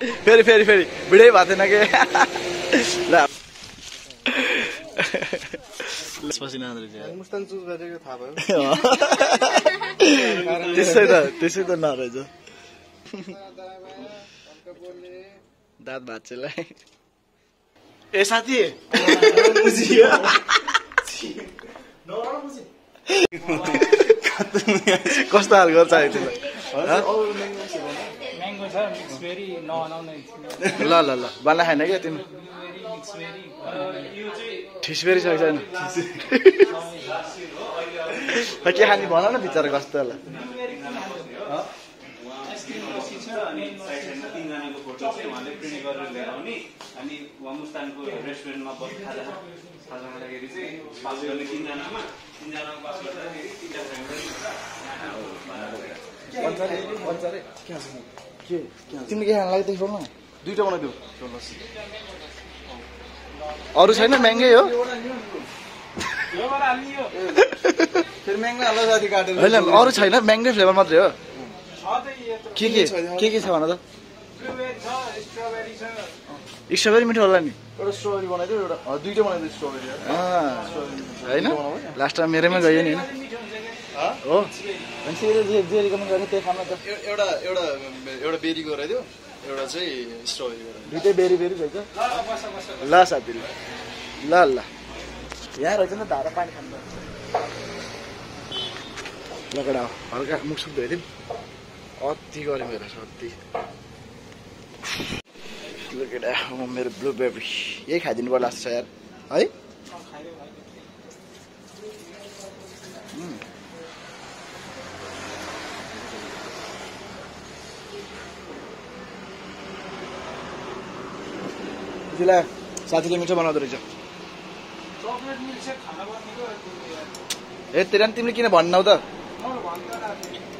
फेरि फेरि फेरि भिडै भएको थिएन के ल पसिना मुस्तान चुज गरेको थाहा भयो त्यसै त नरहेछ दाँत भाँच्चेलाई ए साथी कस्तो हाल गर्छ तिमीलाई ल ल ल बाला खाएन क्या तिमी ठिसबेरी छ छैन के खाने भन न बिचरा कस्तो होला तिमीले के खान लाग्यो सोध्नु दुईटा बनाइदेऊ अरू छैन महँगै हो होइन अरू छैन महँगै फ्लेभर मात्रै हो के छ भन त स्ट्रबेरी मिठो होला नि एउटा स्ट्रबेरी बनाइदियो एउटा दुईटा बनाइदियो स्ट्रबेरी होइन लास्टमा मेरैमा गयो नि हो जे रिकमेन्ड गर्ने त्यही खाना त एउटा बेरी गराइदियो एउटा चाहिँ स्ट्रबेरी गराइदियो दुइटै बेरी बेरी रहेछ ल साथी ल ल यहाँ रहेछ नि धारा पानी खानु लगडा हल्का मुख सुख धोइदिउँ अति गरम हेरेछ अति लगडा मेरो ब्लुबेरी यही खाइदिनु पर्ला जस्तो छ यार है साथीले मिठो बनाउँदो रहेछ ए तेरा तिमीले किन भन्नौ त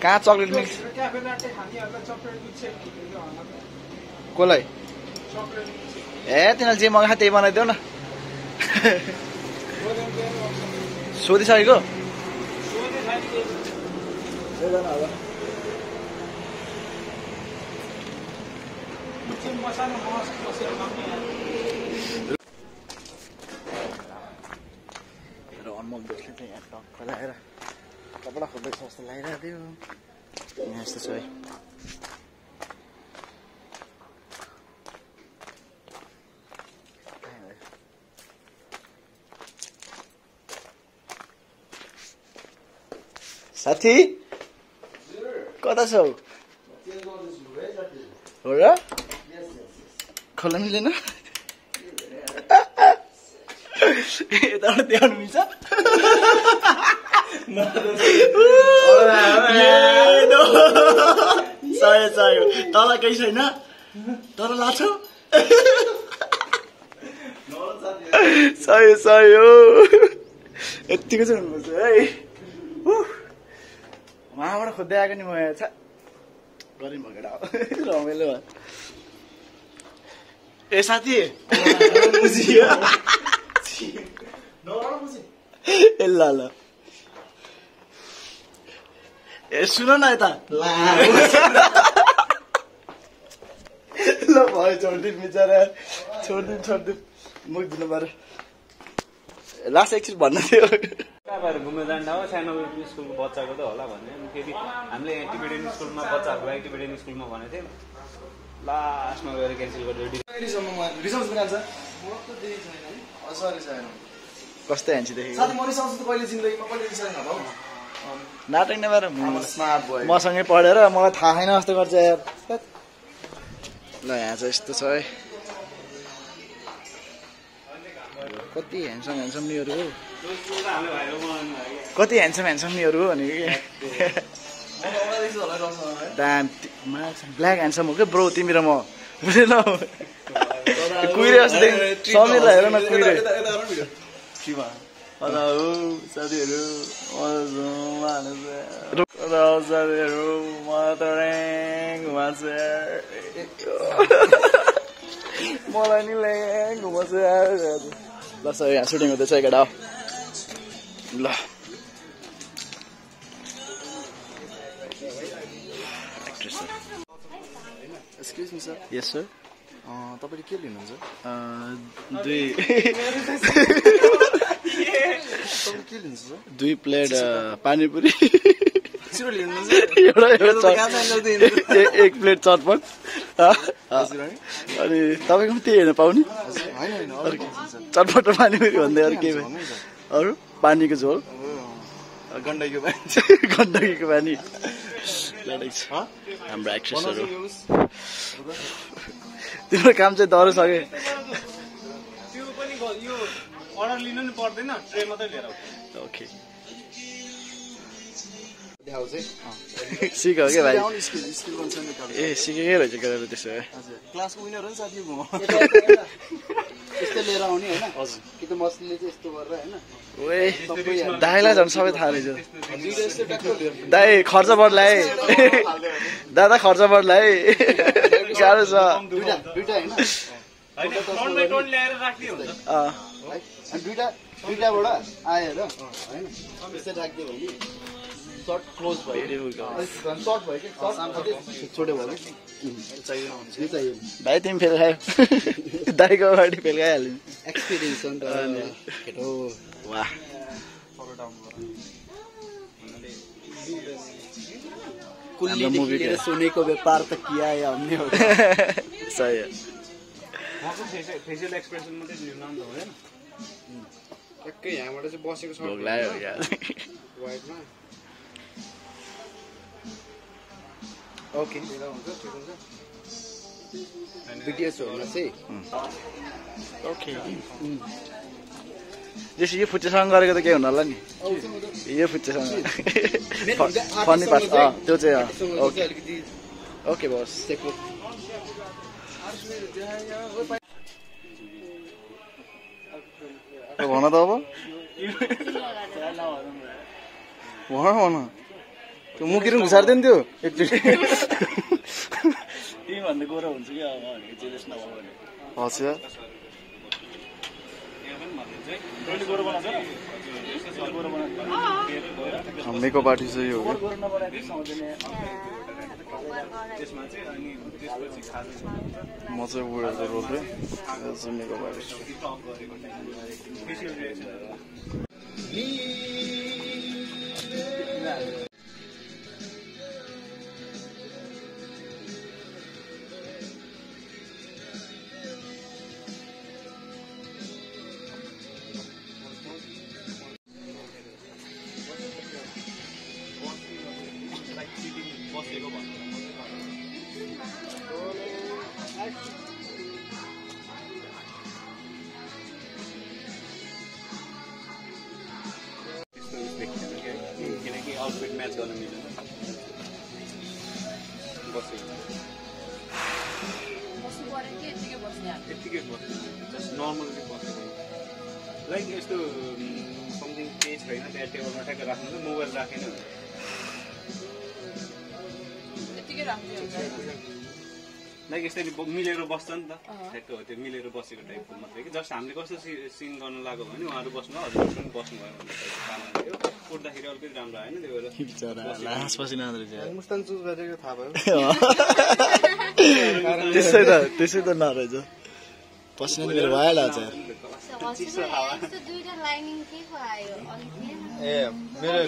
कहाँ चक्लेट मिक्स कसलाई ए तिनीहरूले जे मगा त्यही बनाइदेऊ न सोधिसकेको अनमोल दोषले चाहिँ यहाँ टक्क लगाएर कपडा खोज्दैछ जस्तो लागिरहेको थियो यहाँ यस्तो छ है साथी कता छौ हो र खोल्न मिलेन यताबाट देखाउनु मिल्छ चाहियो तल केही छैन तर लाग्छ चाहियो यत्तिको चाहिँ हुनुपर्छ है उहाँबाट खोज्दै आएको नि म छ गरिम भएकोटा रमाइलो भयो ए साथी ए ल ल ए सुन न यता ल भयो छोडिदिनु बिचरा छोडिदिनु मुख दिनु पर्यो लास्ट एकछिन भन्नु थियो घुम्न जाँदा हो सानो स्कुलको बच्चाको त होला भन्ने फेरि हामीले टिबेटियन स्कुलमा बच्चाहरूको लागि टिबेटियन स्कुलमा भनेको थियौँ लास्टमा गएर क्यान्सल गरेर कस्तै हान्छ देखेको नाटक नभएर मसँगै पढेर मलाई थाहा छैन जस्तो गर्छ यार ल यहाँ चाहिँ यस्तो छ है कति ह्यान्डसम निहरू हो कति ह्यान्डसम निहरू हो भनेको ब्ल्याक ह्यान्डसम हो क्या ब्रो तिमी र म बुझेन कुहिरे जस्तो समीरलाई हेर न कुहिरे साथीहरू मलाई नि घुमाउँछ ल सर यहाँ सुटिङ हुँदैछ केटा ल एक्ट्रेस एक्सक्युज मी सर यस सर तपाईले के लिनुहुन्छ के लिन्छ सर 2 प्लेट पानीपुरी छिटो लिनुहुन्छ एक प्लेट चटपट अनि तपाईको पनि त्यही हेर्न पाउने हैन चटपट र पानीपुरी भन्दै अरु के अरु पानीको झोल गण्डकीको पानी गण्डकीको पानी हाम्रो एक्सेसहरु तिम्रो काम चाहिँ दह्रो छ के त्यो पनि यो अर्डर लिनु नि पर्दैन ट्रे मात्रै लिएर आऊ ओके देखाउँछ सिक्यो के भाइ स्किल भन्छ नि ए सिकेकै रहेछ गरेर त्यसो भए हजुर क्लासको विनर हो नि साथी म यस्तो लिएर आउने हैन हजुर कि त मसले चाहिँ यस्तो गरेर हैन ओए दाइलाई झन् सबै थाहा रहेछ दाइ खर्च बढ्ला है दादा खर्च बढ्ला है गाह्रो छ दुईटा हैन टर्न बाइ टर्न ल्याएर राख्ने हुन्छ अनि दुईटाबाट आएर हैन यसरी राख्दियो भने सर्ट क्लोज भयो सर्ट भयो कि सर्ट छोड्यो भने चाहियो भाइ तिमी फेरि खायो दाइको अगाडि फेरि खाइहाल्यो एक्सपिरियन्स हो नि त केटो वाह कुल्ली देखिएर सुनेको व्यापार त किया है हमने हो सही है मको फेसियल एक्सप्रेसन मात्रै लिनु न हैन टक्कै यहाँबाट चाहिँ बसेको छ भोक लाग्यो यार वाइडमा ओके भिडियोस हो चाहिँ ओके जस यो फुच्चेसँग गरेको त के हुन होला नि यो फुच्चेसँग फनी पास त्यो चाहिँ ओके ओके बस भन त अब भन त्यो मुखिर घुसार्दैन त्यो एकचोटि तिमी भन्दा गोरो हुन्छ कि अब भनेको चाहिँ त्यसमा भने हजुर मेकअप आर्टिस्ट चाहिँ हो म चाहिँ बुढा चाहिँ रोपेँ मेकअप आर्टिस्ट किनकि आउटफिट म्याच गर्न मिल्दैन यत्तिकै बस्नु जस्ट नर्मली बस्नु लाइक यस्तो समथिङ केही छैन त्यहाँ टेबलमा ठ्याक्कै राख्नु मोबाइल राखेन लाइक यसरी मिलेर बस्छ नि त ठ्याक्कै हो त्यो मिलेर बसेको टाइपको मात्रै कि जस्ट हामीले कस्तो सिन गर्न लाग्यो भने उहाँहरू बस्नु हजुर पनि बस्नुभयो भने उठ्दाखेरि अलिकति राम्रो आएन त्यो भएर मुस्तान चुज गरेको थाहा भयो त्यसै त नरहेछ पसिना मेरो भइहाल्यो ए मेरो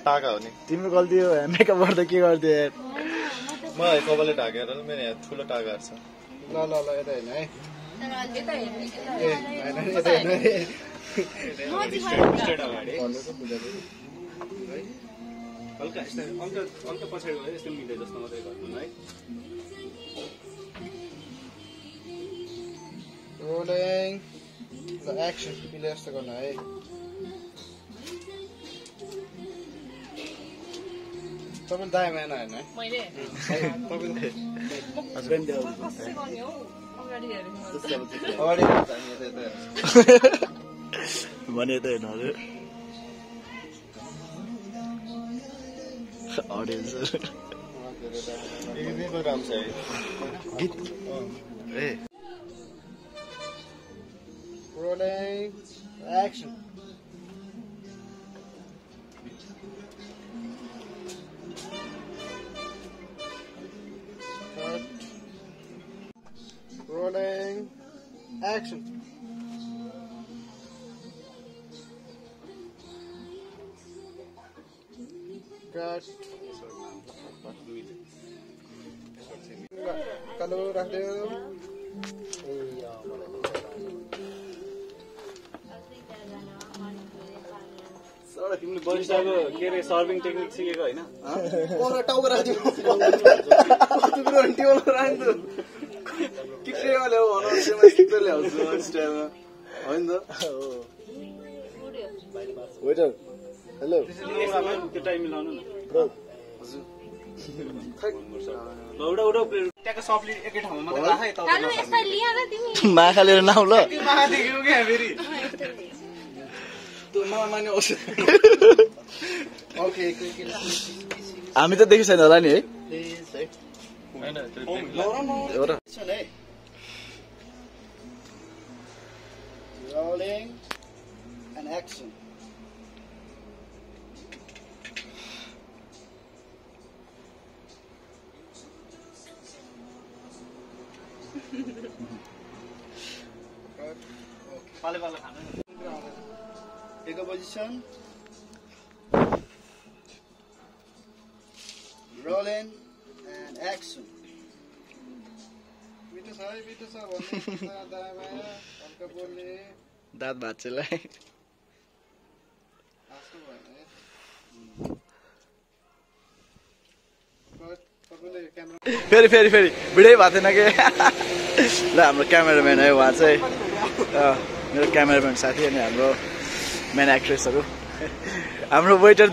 टाका हो नि तिम्रो गल्ती हो मेकअप गर्दा के गरिदियो यार मलाई कपालले ढाकेर मेरो यहाँ ठुलो टाकाहरू छ ल यता हेर्नु है हल्का पछाडि गयो यस्तो मिल्यो जस्तो मात्रै गर्नु है रोलिङ एक्सन मिले जस्तो गर्नु है तपाईले दायाँ माया नहेर्नु है अगाडि भने त हेर्नु अडियन्स राम्रो छ गीत ए रोलिङ एक्सन एक्सन कट कालो राख्दै तिमीले बरिस्टाको के अरे सर्भिङ टेक्निक सिकेको होइन टाउको राख्दियो हेलो त्यो टाइम मिलाउनु न त्यहाँको सप्ली एकै ठाउँमा मात्रै राख है माखा लिएर नाउ ल हामी त देखि छैन होला नि है Rolling and action. Take a position. Rolling and action. दाँत भाँच्चेलाई फेरि फेरि फेरि भिडियो भएको थिएन कि ल हाम्रो क्यामेराम्यान है उहाँ चाहिँ मेरो क्यामेराम्यान साथी अनि हाम्रो मेन एक्ट्रेसहरू हाम्रो वेटर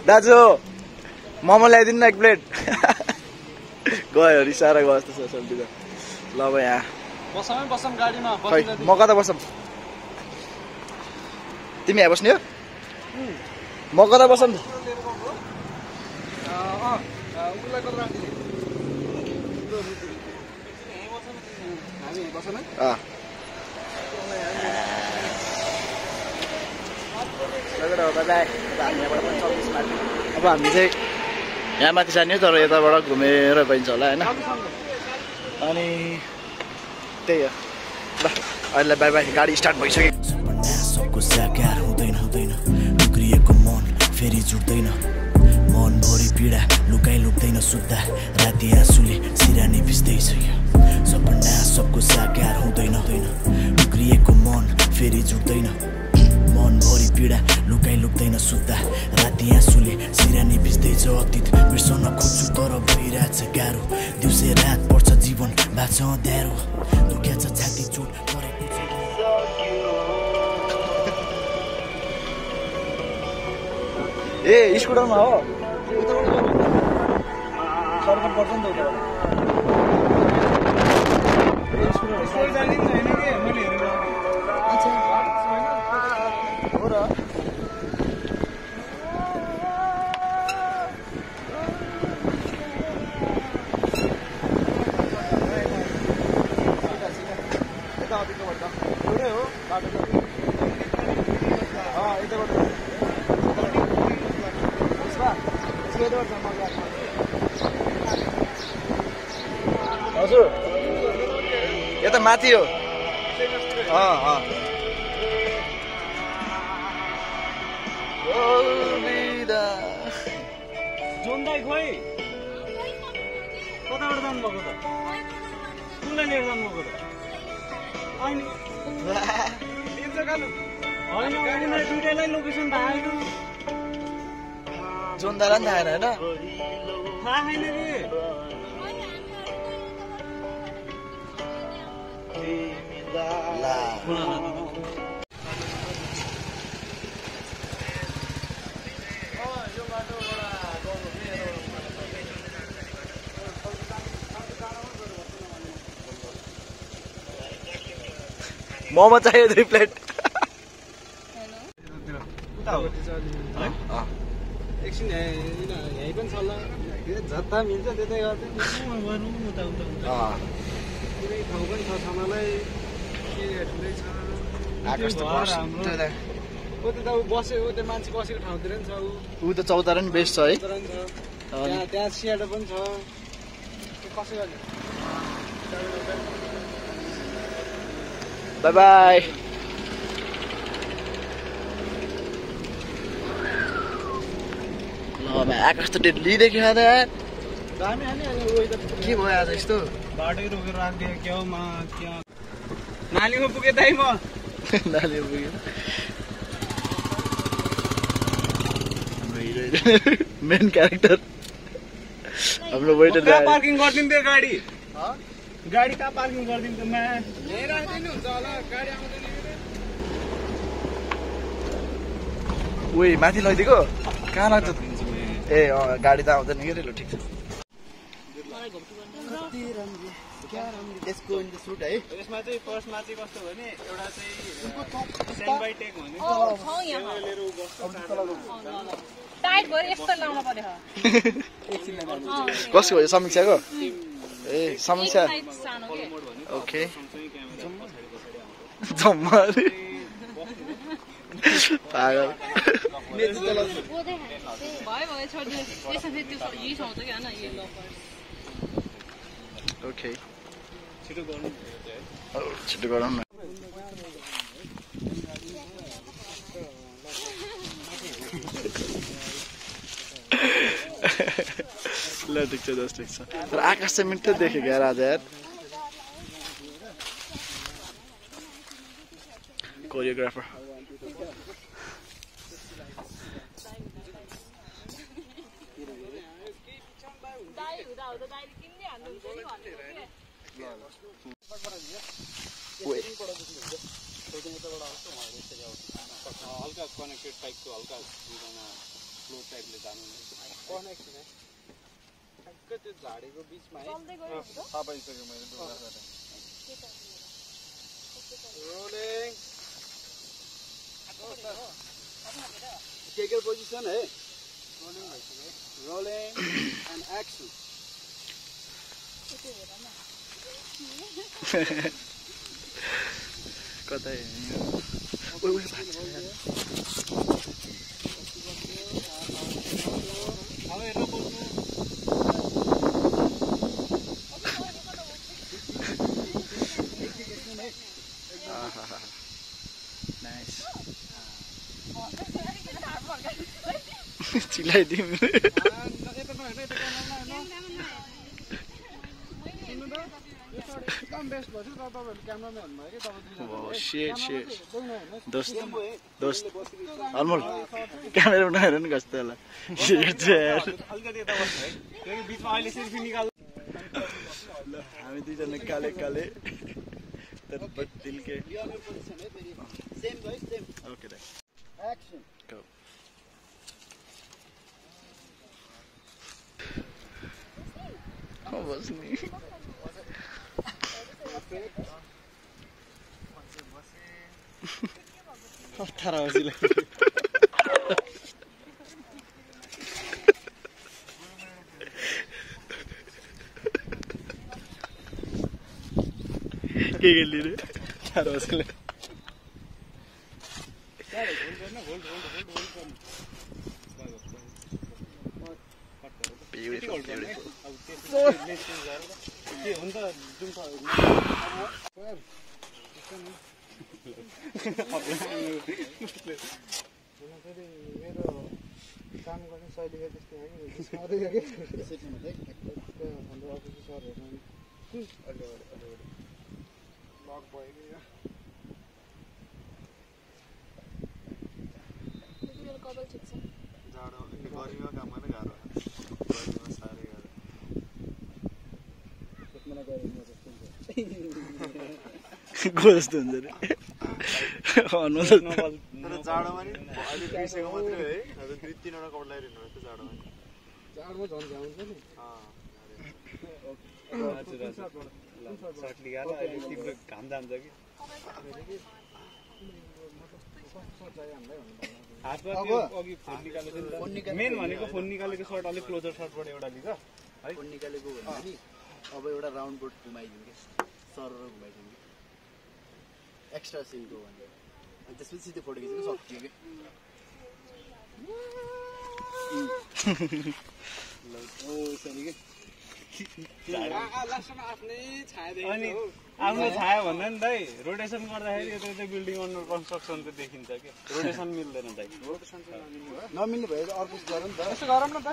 दाजु मोमो ल्याइदिनु न एक प्लेट गयो रिसाएर गयो जस्तो छ सब्जी त ल अब यहाँ बसम गाडीमा खै म कता बसम तिमी यहाँ बस्ने हो म कता बसम अब हामी चाहिँ यहाँ माथि जाने तर यताबाट घुमेर गइन्छ होला होइन अनि त्यही हो ल अहिले बाई बाई गाडी स्टार्ट भइसक्यो सबको साकार हुँदैन टुक्रिएको मन फेरि जुट्दैन मनभरि पीडा लुकाइ लुक्दैन सुत्दा राति आँसुले सिरानी भिज्दैछ यो सपना सबको साकार हुँदैन टुक्रिएको मन फेरि जुट्दैन मनभरि पीडा लुकाइ लुक्दैन सुत्दा राति आँसुले सिरानी भिज्दैछ अतीत बिर्सन खोज्छु तर भइरहेछ गाह्रो दिउँसै रात पर्छ जीवन बाँच्छ अँध्यारो दुख्या छ छाती चोट परेको छ ए स्कुटरमा हो सर्कल पर्छ नि त हो र हजुर यता माथि हो जोन्दाई खोइ कताबाट जानुभएको त कुनलाई लिएर जानुभएको त होइन दुइटैलाई लोकेसन थाहा आएन जोन्दारा नि थाहा होइन थाहा छैन मोमो चाहियो 2 प्लेट एकछिन यहीँ पनि छ ल जता मिल्छ त्यतै गर्दै कुनै ठाउँ पनि छ मलाई के ठुलै छ ऊ त बस्यो ऊ त्यो मान्छे बसेको ठाउँतिर पनि छ ऊ त चौतारा नि बेस्ट छ है त्यहाँ सियाटो पनि छ कसै गरी बाई बाई। ल भाइ आकाश त डेली देख्यो त यार। दामी हाल्ने वेदर के भयो आज यस्तो? बाटै रोकेर राखिदियो क्या हो क्या नालीमा पुगे दाइ म नाली पुग्यो। मेन क्यारेक्टर हाम्रो वेटर कहाँ पार्किङ गरिदिन्थ्यो गाडी गाडी कहाँ पार्किङ गरिदिन्थ्यो मा यहीँ राखिदिनु हुन्छ होला गाडी आउँदैन उही माथि लैदिएको कहाँ लाग्छ ए गाडी त आउँदैन के ल ठिक छ। यसको इन द सुट है यसमा चाहिँ फर्स्टमा चाहिँ कस्तो भने एउटा चाहिँ सेन्ड बाई टेक भन्ने टाइट भयो यस्तो लाउनु पर्यो कसको हो समीक्षाको ए समीक्षा ओके जम्मा पागल भयो छोडिदिनु त्यसमा फेरि त्यो यही सुहाउँछ कि होइन येल्लो ओके छिटो गर्नु छिटो गरौँ न। ल ठिक छ जस्ट ठिक छ तर आकाश चाहिँ मिठो देखेँ क्या आज यार। कोरियोग्राफर हल्का कनेक्टेड टाइपको हल्का फ्लो टाइपले जानु त्यो झाडीको बिचमा है थापाइसक्यो मैले डुब्ला गरेँ रोलिङ टेक योर पोजिसन है रोलिङ एन्ड एक्सन कतै चिलाइदिउँ दोस्त अनमोल क्यामेरा उठाएर नि कस्तो होला हामी दुईजना काले काले ओके बस्ने अठार बजीले के खेल्ने रे 4 बजीले मेरो काम गर्ने शैली त्यस्तै हो कि हाम्रो अफिस सरहरू लक भयो कबल ठिक छ जाडो गर्मीमा काम गर्न गाह्रो गर्मीमा साह्रै गाह्रो गो जस्तो हुन्छ रे तर जाडोमा नि अहिले बिर्सेको मात्रै है हजुर 2-3 वटा कपडा लगाइरहनु भएको जाडोमा नि जाडोमा झन् हुन्छ नि सर्ट लिएर अहिले तिम्रो घाम जान्छ कि हातमा त्यो अघि फोन निकालेको मेन भनेको फोन निकालेको सर्ट अलिक क्लोजर सर्टबाट एउटा लिन्छ है फोन निकालेको भन्दा नि अब एउटा राउन्ड बोर्ड घुमाइदिउँ कि सर घुमाइदिउँ कि एक्स्ट्रा सिनको भन्दा अनि त्यसपछि सिधै फोटो खिचेको सक्यो कि अनि आफ्नो छाया भन्दा नि दाइ रोटेसन गर्दाखेरि यता चाहिँ बिल्डिङ अन्डर कन्स्ट्रक्सन त देखिन्छ के रोटेसन मिल्दैन दाइ नमिल्ने भयो अर्को गरौँ नि त यसो गरौँ न त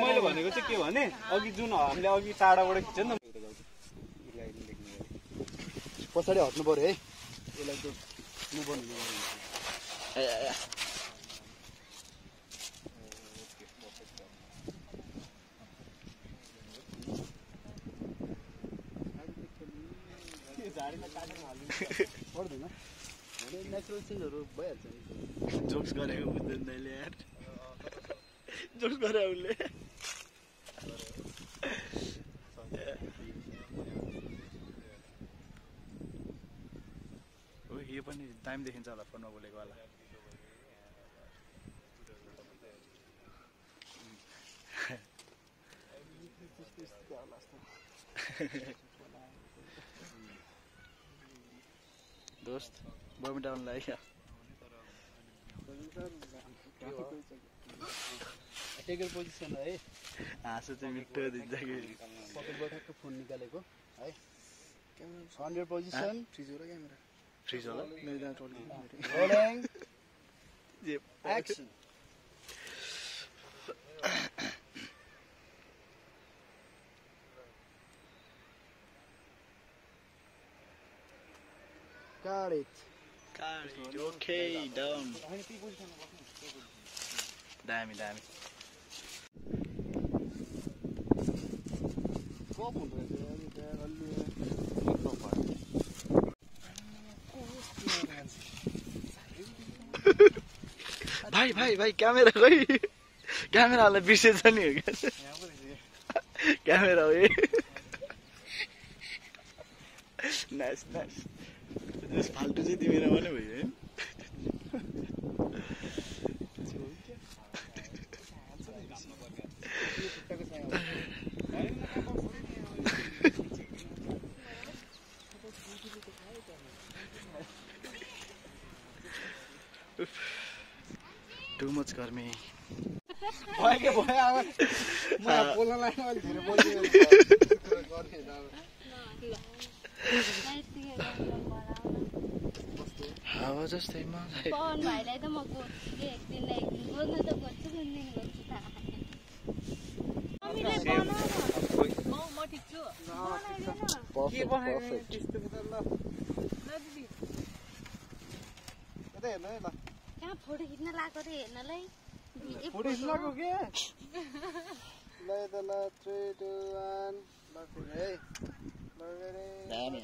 मैले भनेको चाहिँ के भने अघि जुन हामीले अघि टाढाबाट खिच्छ नि पछाडि हट्नु पर्यो है यसलाई त पर्दैन नेचुरल चिजहरू भइहाल्छ नि जोक्स गरेको बुझ्दैन दाइले यार जोक्स गरे उसले यो पनि टाइम देखिन्छ होला फोनमा बोलेको होला दोस्त बैडमिन्टन लाग्यो टेकल पोजिसन है हाँसो चाहिँ मिठो दिन्छ कि पकेटबाट फोन निकालेको है 100 पोजिसन फ्रिज होला क्यामेरा फ्रिज होला rolling action Got it. Okay, done. Damn. भाइ क्यामेरा खोइ क्यामेरालाई बिर्सेछ नि हो क्या क्यामेरा हो नाइस फाल्टु चाहिँ तिमी रमाइलो भयो है Too much गर्मी भयो अब म बोल्न लाग्यो अलि धेरै बोल्दिन हावा जस्तै मलाई पवन भाइलाई त म एकदिन बोल्न त गर्छु म ठिक छु के बनायो त्यस्तो त ल कतै हेर्न है ल कहाँ फोटो खिच्न लाग्यो रे हेर्नलाई फोटो खिच्न लाग्यो के ल त ल 3 2 1 ल है दामी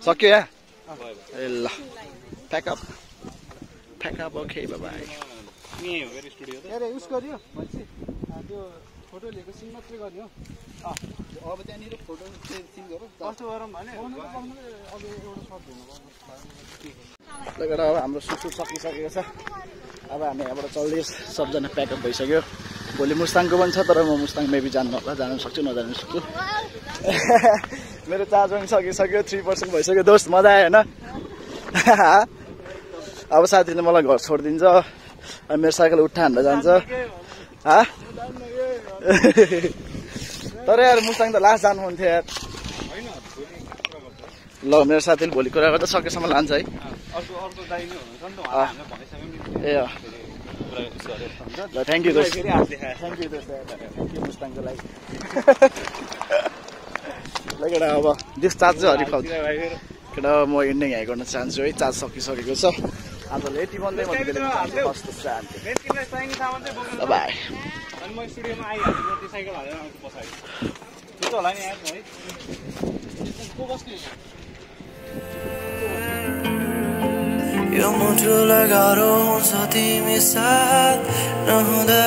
सक्यो या ए ल प्याकअप ओके बाइ नि हो गरे स्टुडियो त अरे युज गरियो भन्छ त्यो फोटो लिएको सिन मात्रै गर्ने हो अब त्यहाँनिर फोटो सिन गरौँ कस्तो गरौँ भने अब एउटा सर्ट हुनु लगेर अब हाम्रो सुसु सकिसकेको छ अब हामी यहाँबाट चल्दै सबजना प्याकअप भइसक्यो भोलि मुस्ताङको पनि छ तर म मुस्ताङ मेबी जानु होला जानु सक्छु नजानु सक्छु मेरो चार्ज पनि सकिसक्यो 3% भइसक्यो दोस्त मजा आयो होइन अब साथीले मलाई घर छोडिदिन्छ अनि मेरो साइकल उठ्ठा हान्दा जान्छ तर यार मुस्ताङ त लास्ट जानु मन थियो यार ल मेरो साथीले भोलि कुरा गर्दा सकेसम्म लान्छ है ए ल थ्याङ्क यू दोस्त थ्याङ्क यू मुस्ताङको लागि ल केटा अब दिस चार्ज चाहिँ हरिफाउ केटा म इन्डिङ हाई गर्न चाहन्छु है चार्ज सकिसकेको छ आजले यति भन्दै म बाई अनि म स्टुडियोमा आइहाल्छु त्यो साइकल हालेर आउँछु पछाडि त्यो होला नि यार है को बस्ने यो मुटुलाई गाह्रो हुन्छ तिमी साथ नहुँदा